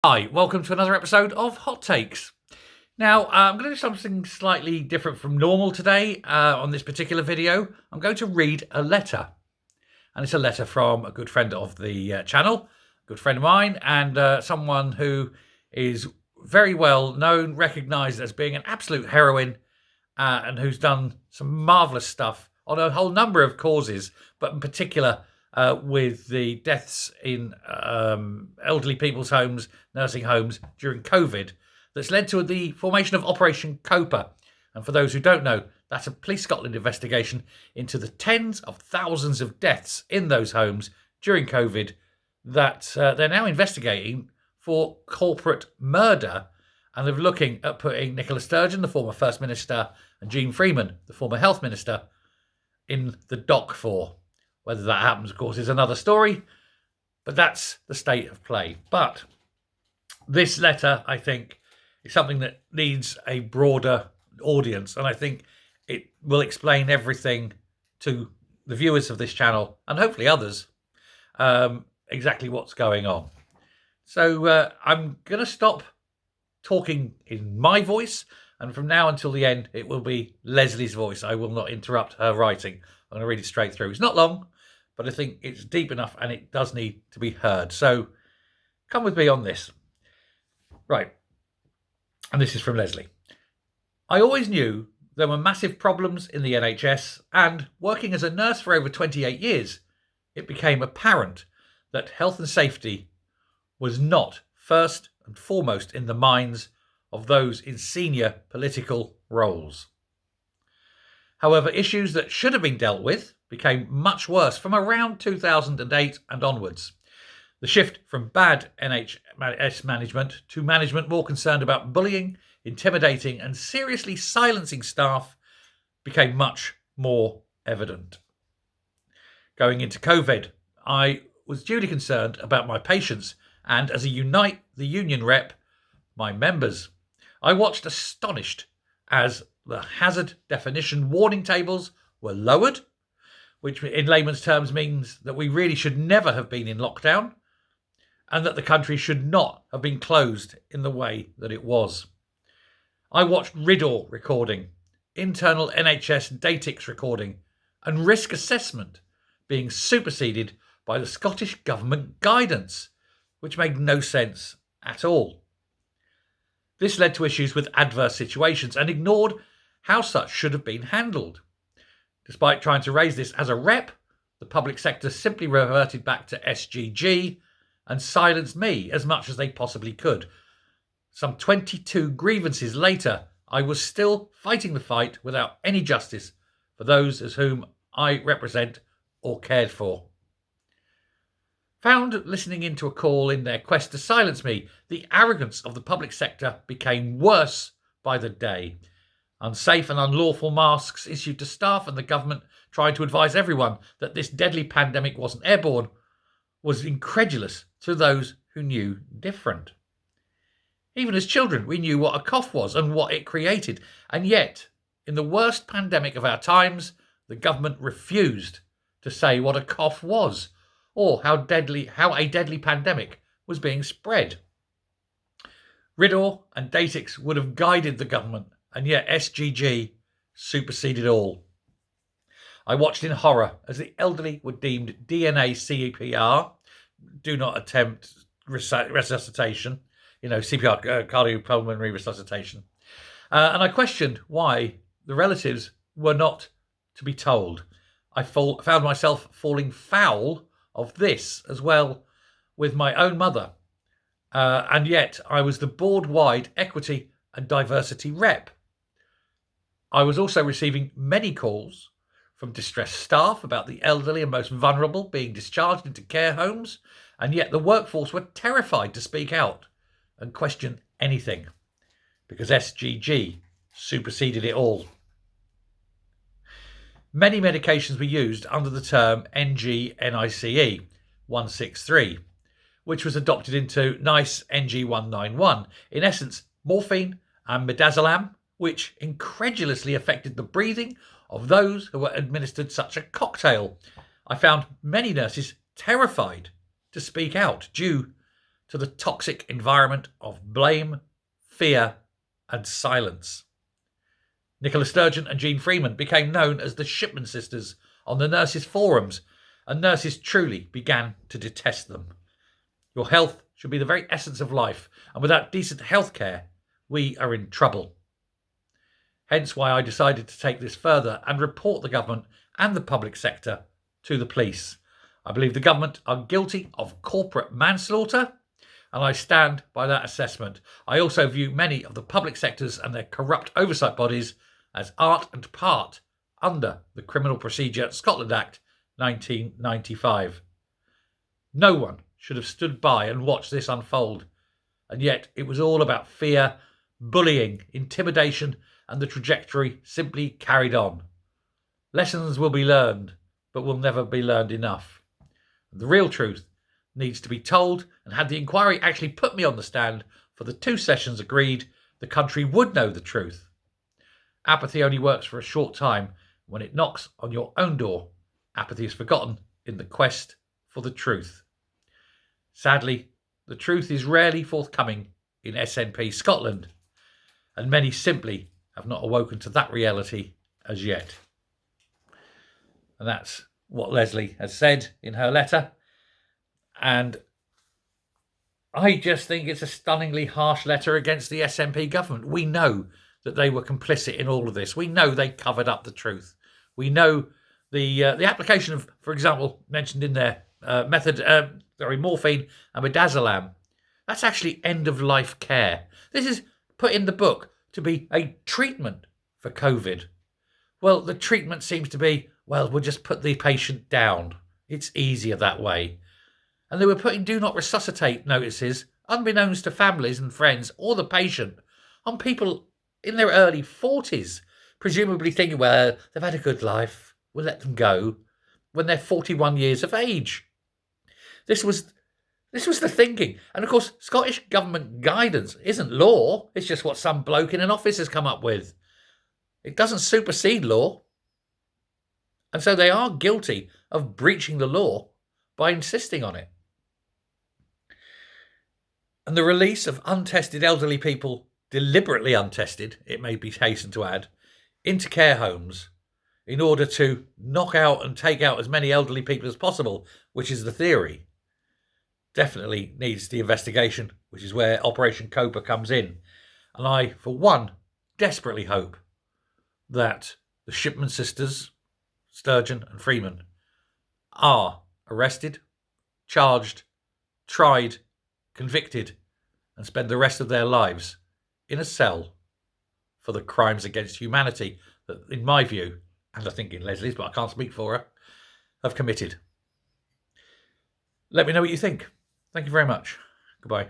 Hi, welcome to another episode of Hot Takes. Now, I'm going to do something slightly different from normal today on this particular video. I'm going to read a letter. And it's a letter from a good friend of the channel, a good friend of mine, and someone who is very well known, recognised as being an absolute heroine, and who's done some marvellous stuff on a whole number of causes, but in particular with the deaths in elderly people's homes, nursing homes during COVID, that's led to the formation of Operation Copa. And for those who don't know, that's a Police Scotland investigation into the tens of thousands of deaths in those homes during COVID that they're now investigating for corporate murder, and they're looking at putting Nicola Sturgeon, the former First Minister, and Jean Freeman, the former Health Minister, in the dock for. Whether that happens, of course, is another story, but that's the state of play. But this letter, I think, is something that needs a broader audience, and I think it will explain everything to the viewers of this channel, and hopefully others, exactly what's going on. So I'm going to stop talking in my voice, and from now until the end, it will be Lesley's voice. I will not interrupt her writing. I'm going to read it straight through. It's not long, but I think it's deep enough and it does need to be heard. So come with me on this. Right. And this is from Lesley. I always knew there were massive problems in the NHS, and working as a nurse for over 28 years, it became apparent that health and safety was not first and foremost in the minds of those in senior political roles. However, issues that should have been dealt with became much worse from around 2008 and onwards. The shift from bad NHS management to management more concerned about bullying, intimidating, and seriously silencing staff became much more evident. Going into COVID, I was duly concerned about my patients and, as a Unite the Union rep, my members. I watched astonished as the hazard definition warning tables were lowered, which in layman's terms means that we really should never have been in lockdown, and that the country should not have been closed in the way that it was. I watched RIDDOR recording, internal NHS Datix recording, and risk assessment being superseded by the Scottish Government guidance, which made no sense at all. This led to issues with adverse situations and ignored how such should have been handled. Despite trying to raise this as a rep, the public sector simply reverted back to SGG and silenced me as much as they possibly could. Some 22 grievances later, I was still fighting the fight without any justice for those as whom I represent or cared for. Found listening into a call in their quest to silence me, the arrogance of the public sector became worse by the day. Unsafe and unlawful masks issued to staff, and the government trying to advise everyone that this deadly pandemic wasn't airborne was incredulous to those who knew different. Even as children, we knew what a cough was and what it created, and yet, in the worst pandemic of our times, the government refused to say what a cough was, or how a deadly pandemic was being spread. RIDDOR and Datix would have guided the government, and yet SGG superseded all. I watched in horror as the elderly were deemed DNA CPR, do not attempt resuscitation, CPR, cardiopulmonary resuscitation. And I questioned why the relatives were not to be told. I found myself falling foul of this as well with my own mother. And yet I was the board-wide equity and diversity rep. I was also receiving many calls from distressed staff about the elderly and most vulnerable being discharged into care homes, and yet the workforce were terrified to speak out and question anything because SGG superseded it all. Many medications were used under the term NG-NICE 163, which was adopted into NICE NG 191. In essence, morphine and midazolam, which incredulously affected the breathing of those who were administered such a cocktail. I found many nurses terrified to speak out due to the toxic environment of blame, fear, and silence. Nicola Sturgeon and Jean Freeman became known as the Shipman sisters on the nurses' forums, and nurses truly began to detest them. Your health should be the very essence of life, and without decent health care, we are in trouble. Hence why I decided to take this further and report the government and the public sector to the police. I believe the government are guilty of corporate manslaughter, and I stand by that assessment. I also view many of the public sectors and their corrupt oversight bodies as art and part under the Criminal Procedure Scotland Act 1995. No one should have stood by and watched this unfold, and yet it was all about fear, bullying, intimidation, and the trajectory simply carried on. Lessons will be learned, but will never be learned enough. The real truth needs to be told, and had the inquiry actually put me on the stand for the 2 sessions agreed, the country would know the truth. Apathy only works for a short time. When it knocks on your own door, apathy is forgotten in the quest for the truth. Sadly, the truth is rarely forthcoming in SNP Scotland, and many simply have not awoken to that reality as yet. And that's what Lesley has said in her letter. And I just think it's a stunningly harsh letter against the SNP government. We know that they were complicit in all of this. We know they covered up the truth. We know the application of, for example, mentioned in their morphine and midazolam. That's actually end-of-life care. This is put in the book to be a treatment for COVID. Well, the treatment seems to be, well, we'll just put the patient down. It's easier that way. And they were putting do not resuscitate notices, unbeknownst to families and friends or the patient, on people in their early 40s, presumably thinking, well, they've had a good life, we'll let them go, when they're 41 years of age. This was the thinking. And of course, Scottish government guidance isn't law. It's just what some bloke in an office has come up with. It doesn't supersede law. And so they are guilty of breaching the law by insisting on it. And the release of untested elderly people, deliberately untested, it may be hastened to add, into care homes in order to knock out and take out as many elderly people as possible, which is the theory, definitely needs the investigation, which is where Operation Cobra comes in. And I, for one, desperately hope that the Shipman sisters, Sturgeon and Freeman, are arrested, charged, tried, convicted, and spend the rest of their lives in a cell for the crimes against humanity that, in my view, and I think in Lesley's, but I can't speak for her, have committed. Let me know what you think. Thank you very much. Goodbye.